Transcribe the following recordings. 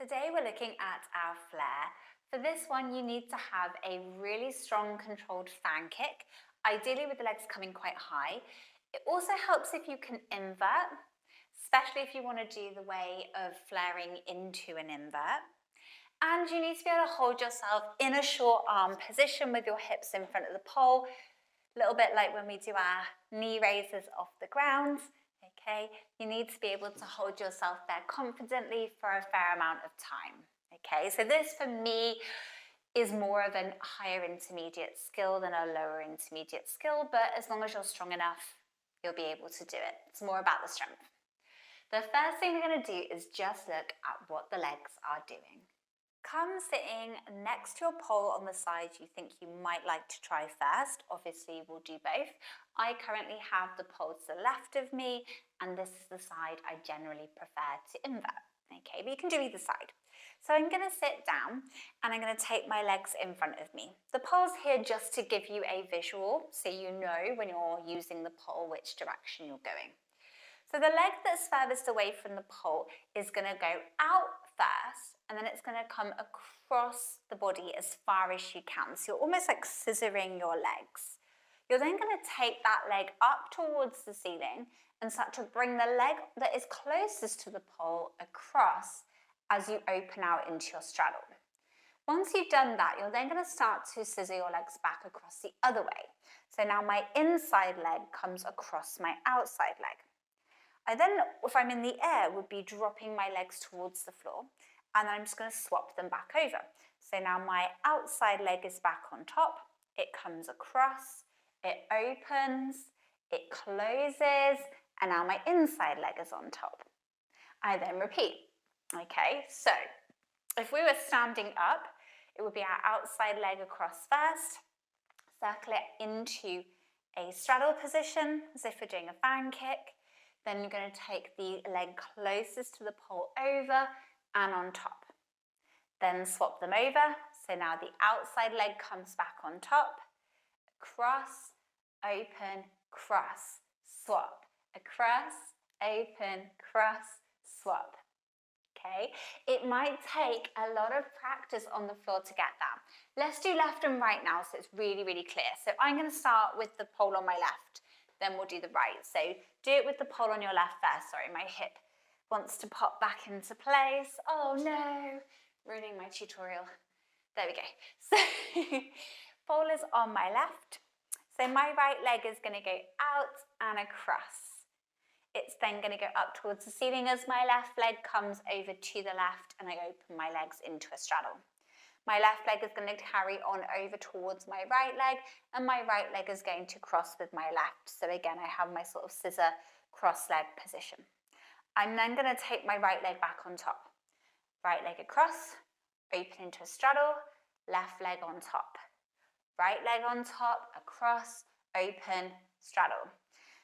Today we're looking at our flare. For this one, you need to have a really strong controlled fan kick, ideally with the legs coming quite high. It also helps if you can invert, especially if you want to do the way of flaring into an invert. And you need to be able to hold yourself in a short arm position with your hips in front of the pole, a little bit like when we do our knee raises off the ground. Okay, you need to be able to hold yourself there confidently for a fair amount of time. Okay, so this for me is more of a higher intermediate skill than a lower intermediate skill, but as long as you're strong enough, you'll be able to do it. It's more about the strength. The first thing we're going to do is just look at what the legs are doing. Come sitting next to your pole on the side you think you might like to try first. Obviously, we'll do both. I currently have the pole to the left of me, and this is the side I generally prefer to invert. Okay, but you can do either side. So I'm going to sit down and I'm going to take my legs in front of me. The pole's here just to give you a visual so you know when you're using the pole which direction you're going. So the leg that's furthest away from the pole is going to go out first, and then it's going to come across the body as far as you can. So you're almost like scissoring your legs. You're then going to take that leg up towards the ceiling and start to bring the leg that is closest to the pole across as you open out into your straddle. Once you've done that, you're then going to start to scissor your legs back across the other way. So now my inside leg comes across my outside leg. I then, if I'm in the air, would be dropping my legs towards the floor, and then I'm just going to swap them back over. So now my outside leg is back on top, it comes across, it opens, it closes, and now my inside leg is on top. I then repeat. Okay, so if we were standing up, it would be our outside leg across first, circle it into a straddle position, as if we're doing a fan kick. Then you're going to take the leg closest to the pole over and on top. Then swap them over. So now the outside leg comes back on top. Cross, open, cross, swap. Across, open, cross, swap. Okay, it might take a lot of practice on the floor to get that. Let's do left and right now so it's really, really clear. So I'm going to start with the pole on my left. Then we'll do the right. So do it with the pole on your left first. Sorry, my hip wants to pop back into place. Oh no, ruining my tutorial. There we go. So pole is on my left. So my right leg is going to go out and across. It's then going to go up towards the ceiling as my left leg comes over to the left and I open my legs into a straddle. My left leg is going to carry on over towards my right leg, and my right leg is going to cross with my left. So again, I have my sort of scissor cross leg position. I'm then going to take my right leg back on top. Right leg across, open into a straddle, left leg on top. Right leg on top, across, open, straddle.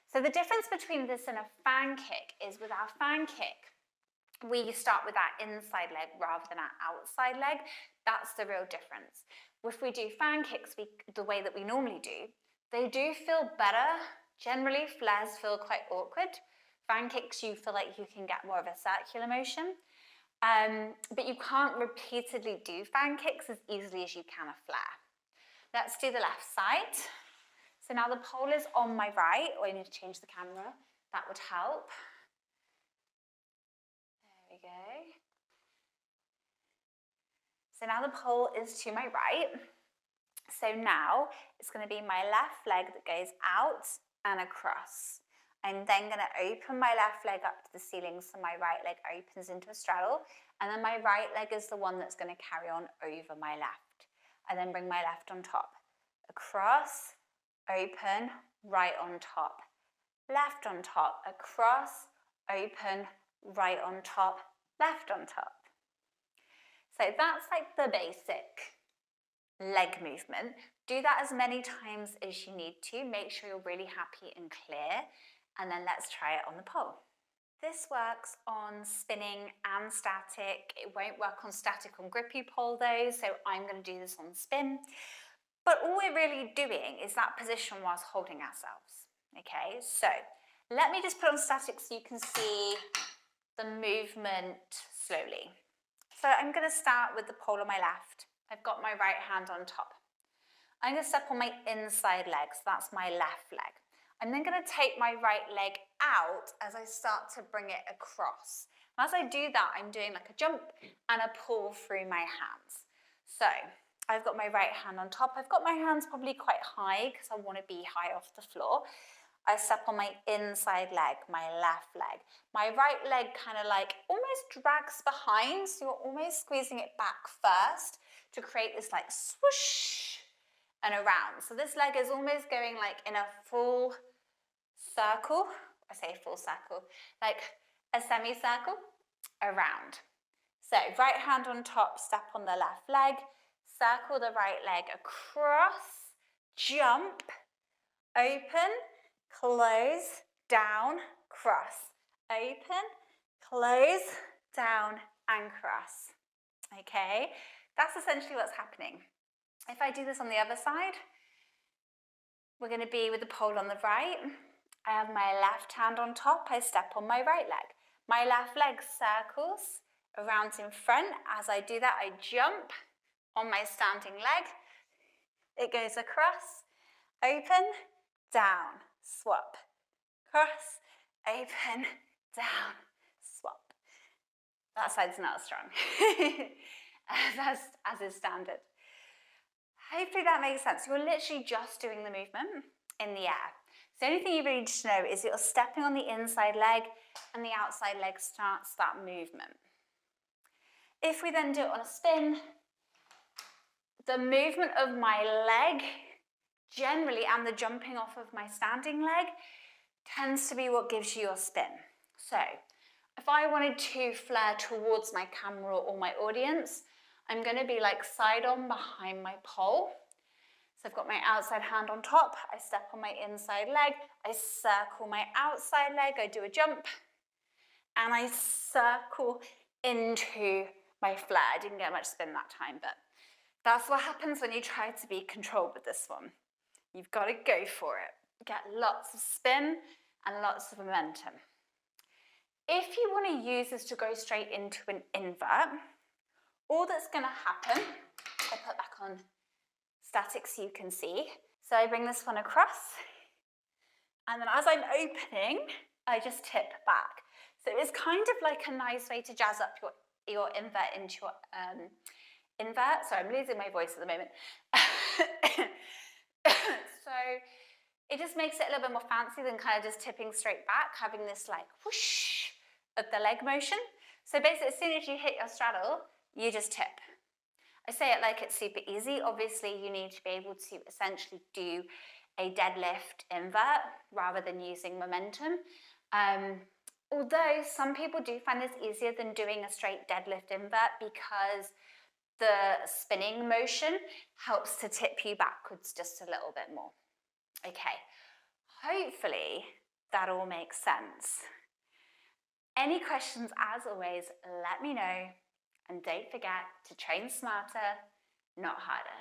So the difference between this and a fan kick is with our fan kick, we start with our inside leg rather than our outside leg. That's the real difference. If we do fan kicks the way that we normally do, they do feel better. Generally, flares feel quite awkward. Fan kicks, you feel like you can get more of a circular motion. But you can't repeatedly do fan kicks as easily as you can a flare. Let's do the left side. So now the pole is on my right, or I need to change the camera. That would help. There we go. So now the pole is to my right. So now it's going to be my left leg that goes out and across. I'm then going to open my left leg up to the ceiling so my right leg opens into a straddle, and then my right leg is the one that's going to carry on over my left. I then bring my left on top. Across, open, right on top. Left on top, across, open, right on top, left on top. So that's like the basic leg movement. Do that as many times as you need to. Make sure you're really happy and clear, and then let's try it on the pole. This works on spinning and static. It won't work on static on grippy pole though, so I'm going to do this on spin. But all we're really doing is that position whilst holding ourselves. Okay, so let me just put on static so you can see the movement slowly. So I'm going to start with the pole on my left. I've got my right hand on top. I'm going to step on my inside leg, so that's my left leg. I'm then going to take my right leg out as I start to bring it across. And as I do that, I'm doing like a jump and a pull through my hands. So I've got my right hand on top. I've got my hands probably quite high because I want to be high off the floor. I step on my inside leg, my left leg. My right leg kind of like almost drags behind, so you're almost squeezing it back first to create this like swoosh and around. So this leg is almost going like in a full circle. I say full circle, like a semicircle around. So right hand on top, step on the left leg, circle the right leg across, jump, open, close, down, cross, open, close, down, and cross. Okay, that's essentially what's happening. If I do this on the other side, we're going to be with the pole on the right. I have my left hand on top, I step on my right leg. My left leg circles around in front. As I do that, I jump on my standing leg. It goes across, open, down, swap, cross, open, down, swap. That side's not as strong, as is standard. Hopefully that makes sense. You're literally just doing the movement in the air. So the only thing you really need to know is you're stepping on the inside leg and the outside leg starts that movement. If we then do it on a spin, the movement of my leg generally, and the jumping off of my standing leg, tends to be what gives you your spin. So if I wanted to flare towards my camera or my audience, I'm going to be like side on behind my pole. So I've got my outside hand on top, I step on my inside leg, I circle my outside leg, I do a jump, and I circle into my flare. I didn't get much spin that time, but that's what happens when you try to be controlled with this one. You've got to go for it. Get lots of spin and lots of momentum. If you want to use this to go straight into an invert, all that's going to happen, I'll put back on static so you can see. So I bring this one across, and then as I'm opening, I just tip back. So it's kind of like a nice way to jazz up your invert into your invert. Sorry, I'm losing my voice at the moment. So it just makes it a little bit more fancy than kind of just tipping straight back, having this like whoosh of the leg motion. So basically, as soon as you hit your straddle, you just tip. I say it like it's super easy. Obviously, you need to be able to essentially do a deadlift invert rather than using momentum. Although some people do find this easier than doing a straight deadlift invert because the spinning motion helps to tip you backwards just a little bit more. Okay, hopefully that all makes sense. Any questions, as always, let me know. And don't forget to train smarter, not harder.